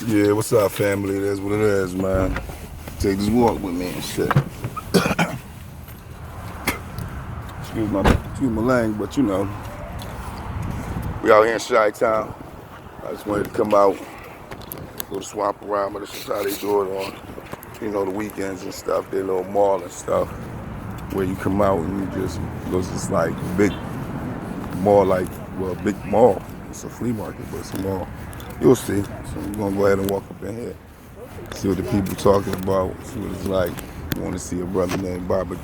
Yeah, what's up, family? It is what it is, man. Take this walk with me and shit. Excuse my language, but we out here in Chi-Town. I just wanted to come out, go to swap around, but this is how they do it on, the weekends and stuff. Their little mall and stuff, where you come out and you just, goes this like big mall, big mall. It's a flea market, but it's a mall. You'll see. So we're gonna go ahead and walk up in here. See what the people talking about, see what it's like. I want to see a brother named Bobby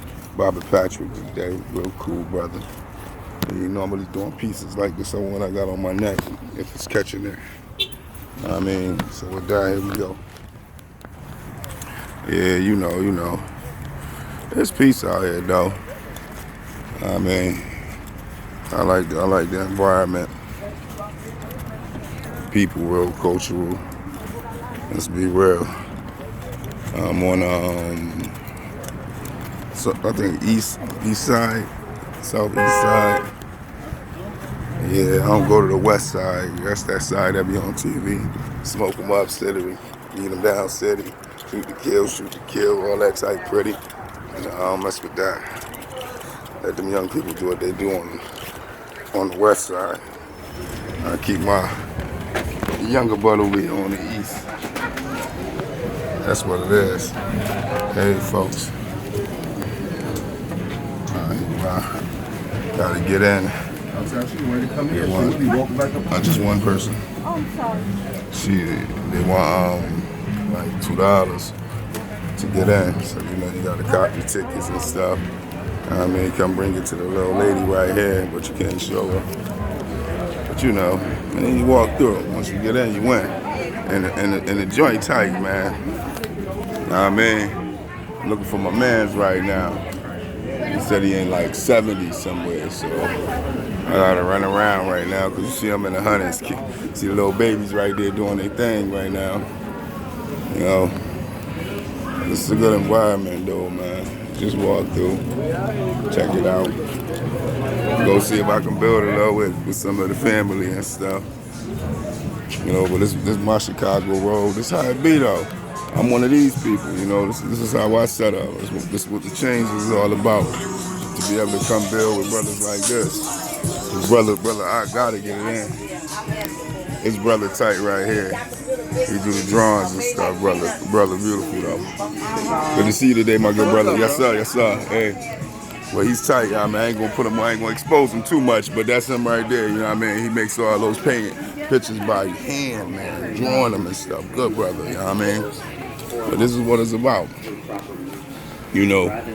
Patrick today, real cool brother. And he normally doing pieces like this one I got on my neck, if it's catching it. So with that, here we go. Yeah, you know. There's peace out here though. I like the environment. People real cultural. Let's be real. I'm on I think east side, southeast side. Yeah, I don't go to the west side. That's that side that be on TV. Smoke them up city, beat them down city, shoot the kill, all that type pretty. And I don't mess with that. Let them young people do what they do on the west side. I keep my younger brother over here on the east. That's what it is. Hey, folks. Gotta get in. Just one person. Oh, I'm sorry. They want like $2 to get in. So you gotta copy tickets and stuff. Come bring it to the little lady right here, but you can't show her. But and then you walk through it. Once you get in, you win. And the joint tight, man. I'm looking for my mans right now. He said he ain't like 70 somewhere, so I gotta run around right now because you see I'm in the hundreds. See the little babies right there doing their thing right now. This is a good environment though, man. Just walk through, check it out. Go see if I can build it up with some of the family and stuff. But this my Chicago road. This how it be though. I'm one of these people, this is how I set up. This is what the change is all about. To be able to come build with brothers like this. Brother, I gotta get it in. His brother tight right here. He do the drawings and stuff, brother beautiful though. Good to see you today, my good brother. Yes sir. Hey. Well, he's tight, I ain't gonna expose him too much, but that's him right there, He makes all those painted pictures by hand, man, drawing them and stuff. Good brother, But this is what it's about.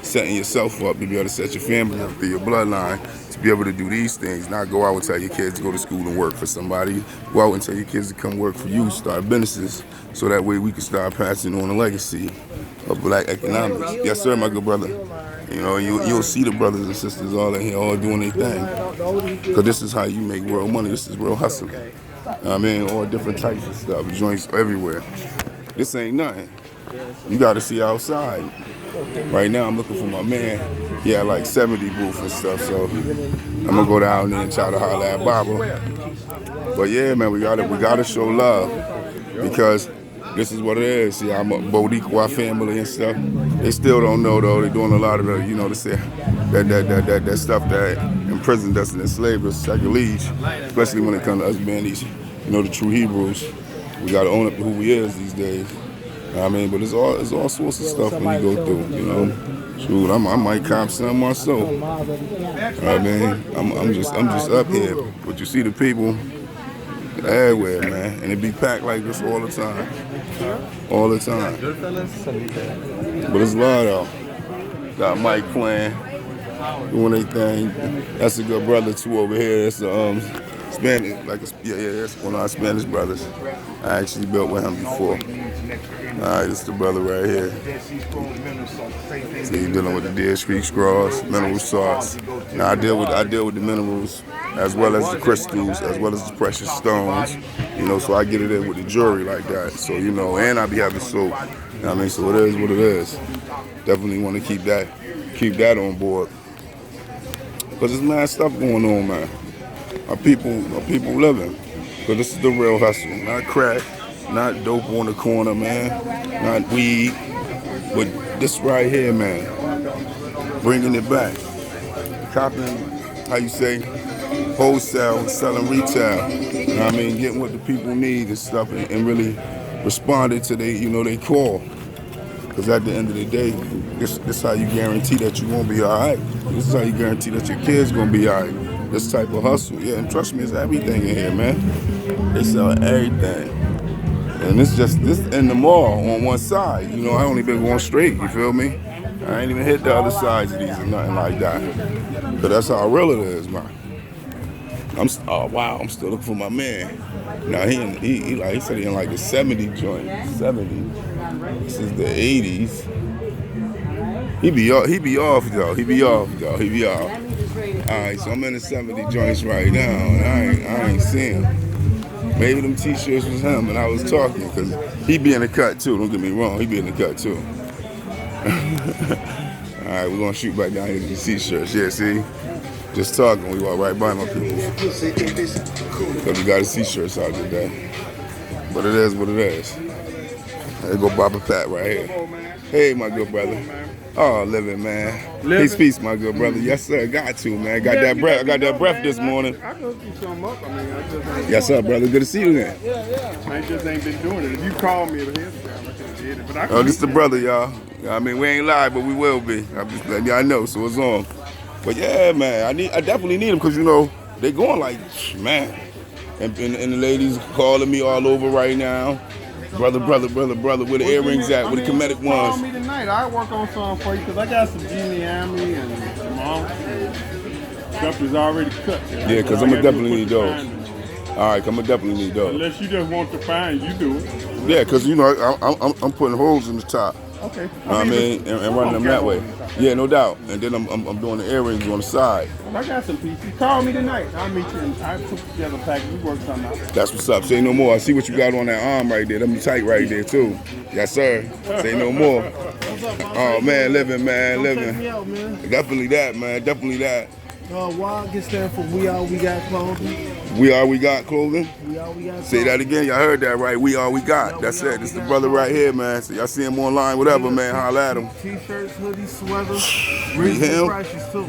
Setting yourself up to be able to set your family up through your bloodline to be able to do these things, not go out and tell your kids to go to school and work for somebody. Go out and tell your kids to come work for you, start businesses, so that way we can start passing on the legacy of black economics. Yes, sir, my good brother. You'll see the brothers and sisters all in here, all doing their thing. Because this is how you make real money. This is real hustling. All different types of stuff, joints everywhere. This ain't nothing. You got to see outside. Right now, I'm looking for my man. He had like 70 booths and stuff, so I'm gonna go down there and try to holler at Baba. But yeah, man, we gotta show love because this is what it is. See, I'm a Boricua family and stuff. They still don't know though. They're doing a lot of the, they say that stuff that in prison doesn't enslave us, sacrilege, especially when it comes to us being these, the true Hebrews. We gotta own up to who we is these days. But it's all sorts of stuff when you go through, Shoot, I might cop some myself. I'm just up here. But you see the people everywhere, man. And it be packed like this all the time. All the time. But it's love though. Got Mike playing, doing their thing. That's a good brother too over here. That's Spanish, that's one of our Spanish brothers. I actually built with him before. Alright, this is the brother right here. See, he's dealing with the Dead Street Scrolls, mineral salts. Now I deal with the minerals as well as the crystals, as well as the precious stones. So I get it in with the jewelry like that. So and I be having soap. So it is what it is. Definitely want to keep that on board. Because there's mad stuff going on, man. Our people living. Because this is the real hustle, not crack, Not dope on the corner, man. Not weed. But this right here, man. Bringing it back. Copying, how you say, wholesale, selling retail. You know what I mean? Getting what the people need and stuff and really responding to they call. Because at the end of the day, this how you guarantee that you're going to be all right. This is how you guarantee that your kids going to be all right. This type of hustle. Yeah, and trust me, it's everything in here, man. They sell everything. And this in the mall on one side. You know, I only been going straight, you feel me? I ain't even hit the other sides of these or nothing like that. But that's how real it is, man. Oh wow, I'm still looking for my man. Now he said he in like the 70 joint. 70. This is the 80s. He be off though. He be off. Alright, so I'm in the 70 joints right now, and I ain't seeing him. Maybe them t-shirts was him and I was talking, because he be in the cut too, don't get me wrong, he be in the cut too. Alright, we're gonna shoot back down here to the t-shirts. Yeah, see? Just talking, we walk right by my people. Because we got the t-shirts out today. But it is what it is. There go Baba Pat right here. Hey, my good brother. Oh, living, man. Peace, my good brother. Yes, sir. Got to, man. Got that breath. I got that breath this morning. I go through something up. Yes, sir, brother. Good to see you again. Yeah. I just ain't been doing it. If you called me ahead of time, I could have did it. But this the brother, y'all. I mean, we ain't live, but we will be. I'm just letting y'all know, so it's on. But yeah, man, I definitely need them, because, you know, they going like, man. And the ladies calling me all over right now. Brother, where the earrings at, where the comedic ones. Call me tonight. I work on something for you, because I got some Jimmy Army and some stuff that's already cut. Yeah, because I'm going to definitely need those. All right, I'm going to definitely need those. Unless you just want to find, you do it. Yeah, because, you know, I'm putting holes in the top. Okay. You know what I mean? And running them that way. Yeah, no doubt. And then I'm doing the earrings on the side. I got some pieces. Call me tonight. I'll meet you. I put together a package. We work something out. That's what's up. Say no more. I see what you got on that arm right there. Them tight right there, too. Yes, sir. Say no more. Oh, man, living, man, living. Check me out, man. Definitely that, man. Definitely that. WAG gets stand for We All We Got Clothing. We All We Got Clothing? We All We Got Clothing. Say that again. Y'all heard that right. We All We Got. That's it. This is the brother right here, man. So y'all see him online, whatever, man. Holla at him. T-shirts, hoodies, sweaters. Reasonable prices, too.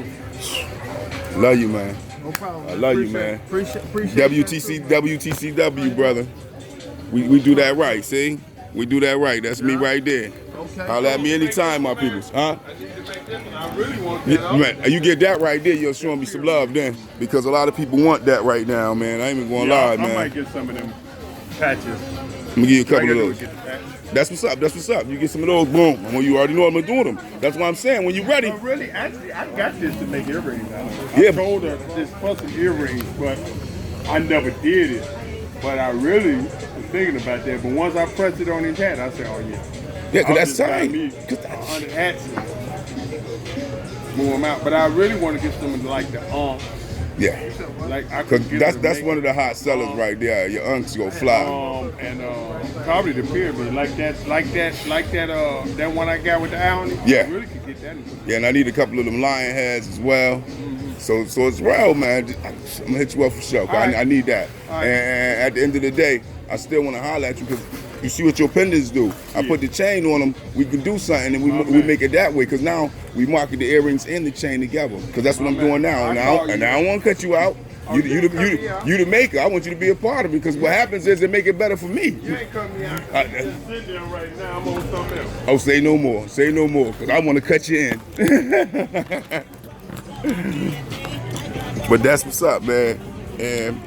Love you, man. No problem. I love you, man. Appreciate WTCW, brother. We do that right, see? We do that right. That's me right there. Okay. Holla at me anytime, my peoples. Huh? I really want that. Man, you get that right there, you're showing me some love then. Because a lot of people want that right now, man. I ain't even going to lie, man. I might get some of them patches. I'm going to give you a couple of those. That's what's up. You get some of those, boom. When you already know I'm going to do them. That's what I'm saying. When you're ready. Really, actually, I got this to make earrings out of. Yeah. I told her this plus some earrings, but I never did it. But I really was thinking about that. But once I pressed it on his hat, I said, oh, yeah. Yeah, because that's tight. Me 100 hats and move them out. But I really want to get some of like the Yeah. Like I Because could that's one of the hot sellers right there. Your unks go fly. And probably the pyramid, that one I got with the owl. Yeah. I really could get that. Yeah, and I need a couple of them lion heads as well. So it's real, man. I'm gonna hit you up for sure. Right. I need that. Right. And at the end of the day, I still want to holler at you, because you see what your pendants do. I put the chain on them. We can do something, and we make it that way. Because now we market the earrings and the chain together. Because that's what I'm doing now. And I don't want to cut you out. You the maker. I want you to be a part of it, because what happens is they make it better for me. You ain't cut me out. I'm just sitting there right now. I'm on something else. Oh, say no more. Say no more, because I want to cut you in. But that's what's up, man. And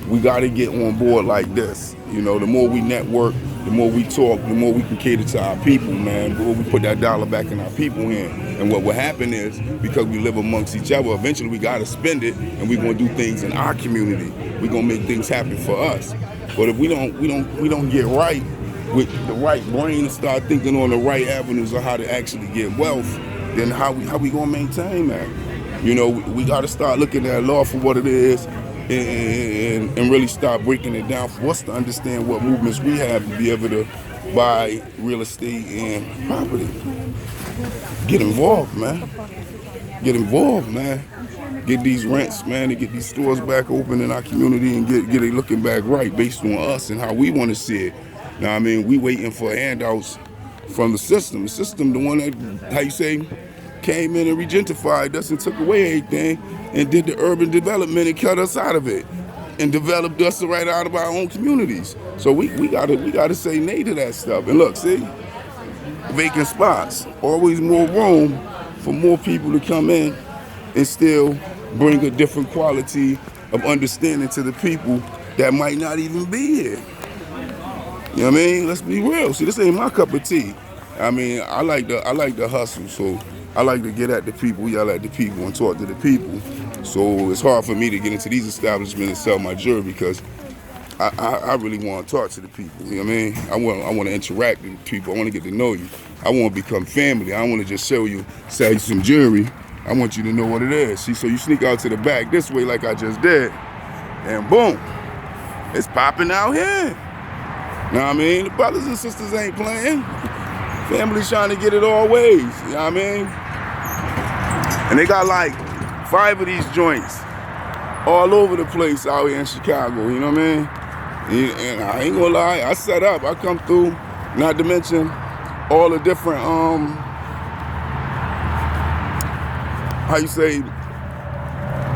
we got to get on board like this. You know, the more we network, the more we talk, the more we can cater to our people, man. The more we put that dollar back in our people hand. And what will happen is, because we live amongst each other, eventually we got to spend it, and we're going to do things in our community. We're going to make things happen for us. But if we don't get right with the right brain and start thinking on the right avenues of how to actually get wealth, then how we going to maintain that? You know, we got to start looking at law for what it is, and really start breaking it down for us to understand what movements we have to be able to buy real estate and property. Get involved, man. Get involved, man. get these rents, man, and get these stores back open in our community and get it looking back right based on us and how we want to see it. Now, I mean, we waiting for handouts from the system. The system, the one that, how you say, came in and regentified us and took away everything and did the urban development and cut us out of it and developed us right out of our own communities. So we gotta say nay to that stuff. And look, see, vacant spots, always more room for more people to come in and still bring a different quality of understanding to the people that might not even be here. You know what I mean? Let's be real. See, this ain't my cup of tea. I mean, I like the hustle, so I like to get at the people, yell at the people, and talk to the people. So it's hard for me to get into these establishments and sell my jewelry because I really want to talk to the people. You know what I mean? I want to interact with people. I want to get to know you. I want to become family. I don't want to just sell you some jewelry. I want you to know what it is. See, so you sneak out to the back this way like I just did, and boom, it's popping out here. Know what I mean? The brothers and sisters ain't playing. Family's trying to get it all ways. You know what I mean? And they got like 5 of these joints all over the place out here in Chicago. You know what I mean? And I ain't gonna lie, I set up. I come through. Not to mention all the different how you say,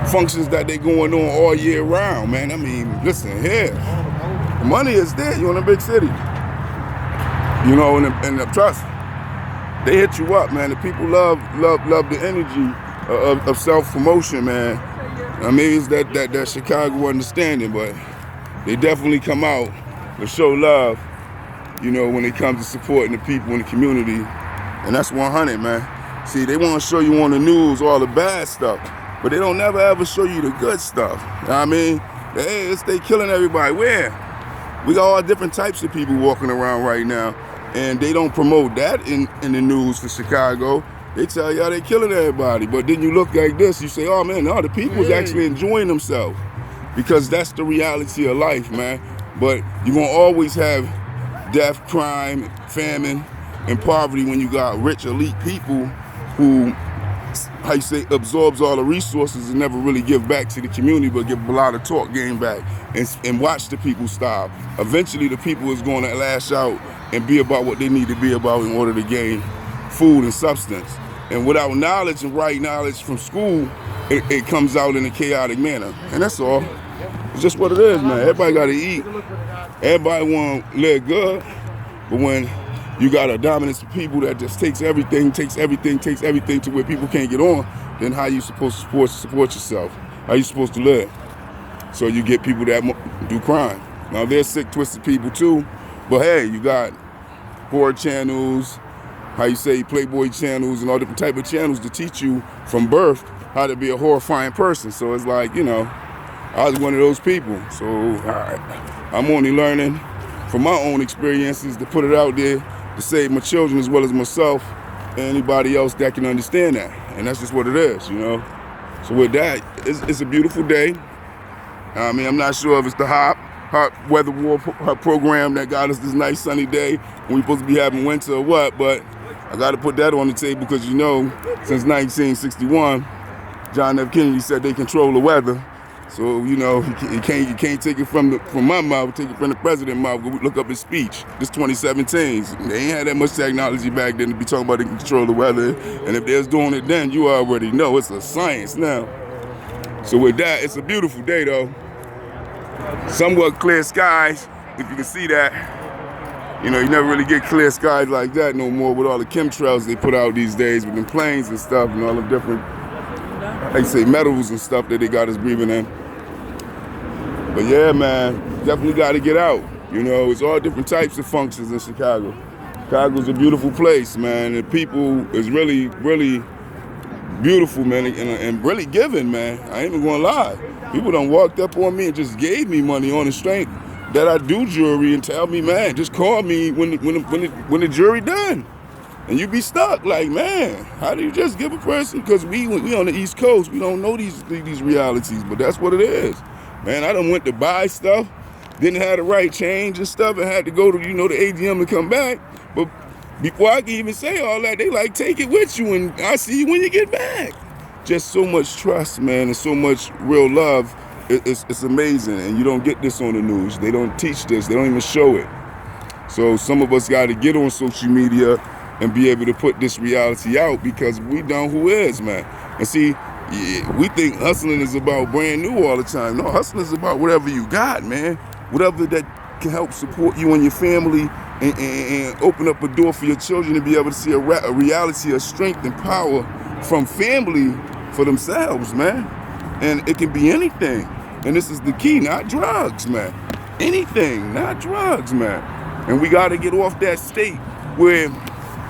functions that they going on all year round, man. I mean, listen here. The money is there. You're in a big city. You know, and the trust, they hit you up, man. The people love the energy of self-promotion, man. I mean, it's that Chicago understanding, but they definitely come out to show love, you know, when it comes to supporting the people in the community. And that's 100, man. See, they want to show you on the news all the bad stuff, but they don't never ever show you the good stuff. You know what I mean? They killing everybody. Where? We got all different types of people walking around right now, and they don't promote that in the news for Chicago. They tell y'all they killing everybody, but then you look like this, you say, oh man, no, the people is actually enjoying themselves, because that's the reality of life, man. But you're gonna always have death, crime, famine, and poverty when you got rich, elite people who, how you say, absorbs all the resources and never really give back to the community, but give a lot of talk, gain back, and watch the people stop. Eventually, the people is going to lash out and be about what they need to be about in order to gain food and substance. And without knowledge and right knowledge from school, it comes out in a chaotic manner. And that's all. It's just what it is, man. Everybody got to eat. Everybody want to live good. But when you got a dominance of people that just takes everything to where people can't get on, then how you supposed to support yourself? How you supposed to live? So you get people that do crime. Now, there's sick, twisted people too, but hey, you got board channels, how you say, Playboy channels, and all different type of channels to teach you from birth how to be a horrifying person. So it's like, you know, I was one of those people. So I'm only learning from my own experiences to put it out there to save my children as well as myself and anybody else that can understand that. And that's just what it is, you know. So with that, it's a beautiful day. I mean, I'm not sure if it's the hot weather war program that got us this nice sunny day when we're supposed to be having winter or what, but I got to put that on the table because, you know, since 1961, John F. Kennedy said they control the weather. So, you know, you can't take it from my mouth, take it from the president's mouth. Look up his speech. This 2017. They ain't had that much technology back then to be talking about they can control the weather. And if they was doing it then, you already know it's a science now. So with that, it's a beautiful day though. Somewhat clear skies, if you can see that. You know, you never really get clear skies like that no more with all the chemtrails they put out these days with the planes and stuff and all the different, they say, metals and stuff that they got us breathing in. But yeah, man, definitely got to get out. You know, it's all different types of functions in Chicago. Chicago's a beautiful place, man. The people is really, really beautiful, man, and really giving, man. I ain't even gonna lie. People done walked up on me and just gave me money on the strength that I do jewelry and tell me, man, just call me when the jewelry done. And you be stuck, like, man, how do you just give a person? Because we on the East Coast, we don't know these realities, but that's what it is. Man, I done went to buy stuff, didn't have the right change and stuff, and had to go to, you know, the ATM to come back. But before I can even say all that, they like, take it with you, and I see you when you get back. just so much trust, man, and so much real love. It's amazing, and you don't get this on the news. They don't teach this. They don't even show it. So some of us got to get on social media and be able to put this reality out, because we done who is, man. And see, we think hustling is about brand new all the time. No, hustling is about whatever you got, man. Whatever that can help support you and your family, and open up a door for your children to be able to see a reality of strength and power from family for themselves, man. And it can be anything. And this is the key, not drugs, man. Anything, not drugs, man. And we got to get off that state where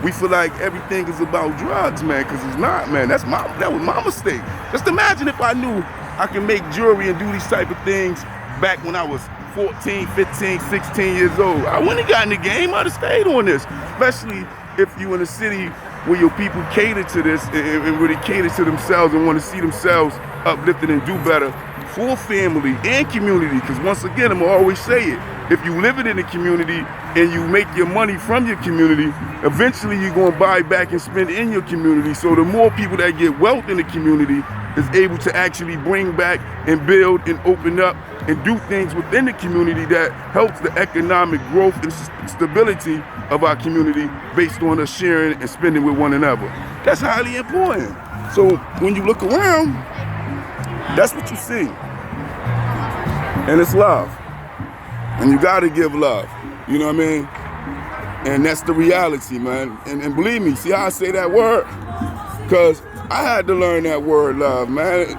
we feel like everything is about drugs, man, because it's not, man. That was my mistake. Just imagine if I knew I could make jewelry and do these type of things back when I was 14, 15, 16 years old. I wouldn't have gotten in the game. I'd have stayed on this, especially if you in a city where your people cater to this and really cater to themselves and want to see themselves uplifted and do better for family and community. Because once again, I'm going to always say it, if you live it in the community and you make your money from your community, eventually you're going to buy back and spend in your community. So the more people that get wealth in the community is able to actually bring back and build and open up and do things within the community that helps the economic growth and stability of our community based on us sharing and spending with one another. That's highly important. So when you look around, that's what you see. And it's love. And you gotta give love. You know what I mean? And that's the reality, man. And believe me, see how I say that word? Because I had to learn that word, love, man.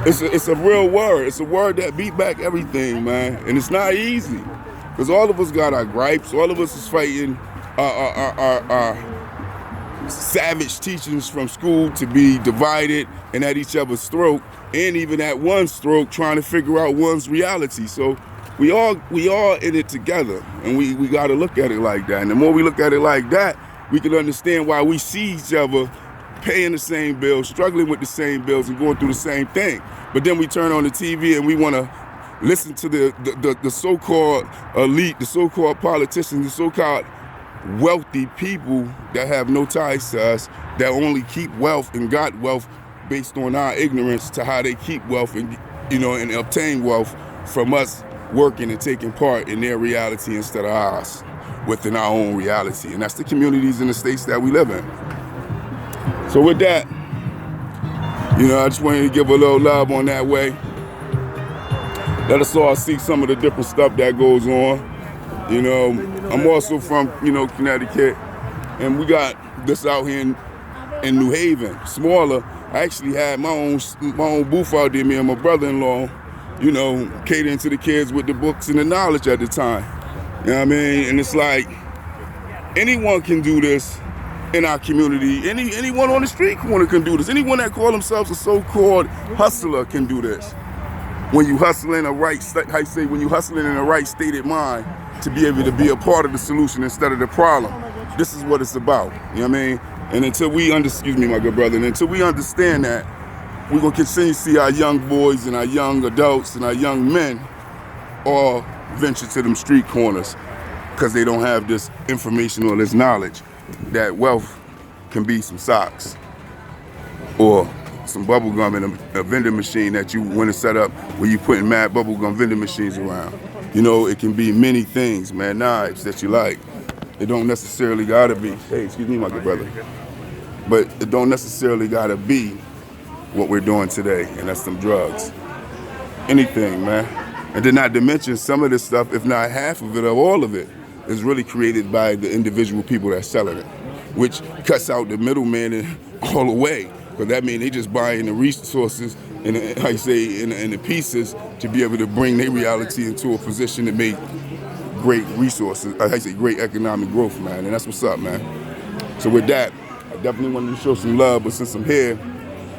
It's a real word. It's a word that beat back everything, man. And it's not easy. Because all of us got our gripes. All of us is fighting our savage teachings from school to be divided and at each other's throat, and even at one's throat, trying to figure out one's reality. So we all in it together, and we got to look at it like that. And the more we look at it like that, we can understand why we see each other paying the same bills, struggling with the same bills, and going through the same thing. But then we turn on the TV and we want to listen to the so-called elite, the so-called politicians, the so-called wealthy people that have no ties to us, that only keep wealth and got wealth based on our ignorance to how they keep wealth and, you know, and obtain wealth from us working and taking part in their reality instead of ours, within our own reality. And that's the communities and the states that we live in. So with that, you know, I just wanted to give a little love on that way. Let us all see some of the different stuff that goes on. You know, I'm also from, you know, Connecticut, and we got this out here in New Haven, smaller. I actually had my own booth out there, me and my brother-in-law, you know, catering to the kids with the books and the knowledge at the time. You know what I mean? And it's like, anyone can do this in our community. Anyone on the street corner can do this. Anyone that call themselves a so-called hustler can do this. When you hustling in the right state of mind to be able to be a part of the solution instead of the problem. This is what it's about. You know what I mean? And until we excuse me, my good brother, and until we understand that, we're gonna continue to see our young boys and our young adults and our young men all venture to them street corners because they don't have this information or this knowledge that wealth can be some socks or some bubble gum in a vending machine that you want to set up where you putting mad bubble gum vending machines around. You know, it can be many things, man, knives that you like. It don't necessarily gotta be, hey, excuse me, my good brother, but it don't necessarily gotta be what we're doing today, and that's some drugs. Anything, man. And then not to mention some of this stuff, if not half of it or all of it, is really created by the individual people that's selling it, which cuts out the middleman and all the way. Because that means they just buying the resources and, how you say, in the pieces to be able to bring their reality into a position to make great resources, I say great economic growth, man. And that's what's up, man. So with that, I definitely wanted to show some love, but since I'm here,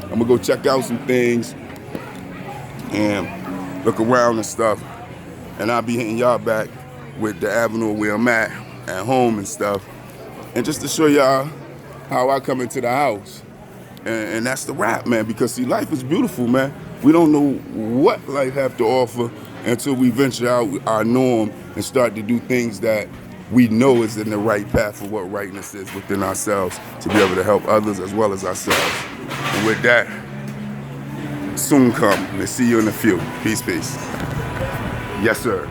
I'm gonna go check out some things and look around and stuff. And I'll be hitting y'all back with the avenue where I'm at home and stuff. And just to show y'all how I come into the house. And that's the wrap, man, because see, life is beautiful, man. We don't know what life have to offer until we venture out our norm and start to do things that we know is in the right path for what rightness is within ourselves to be able to help others as well as ourselves. And with that, soon come. Let's see you in the field. Peace, peace. Yes, sir.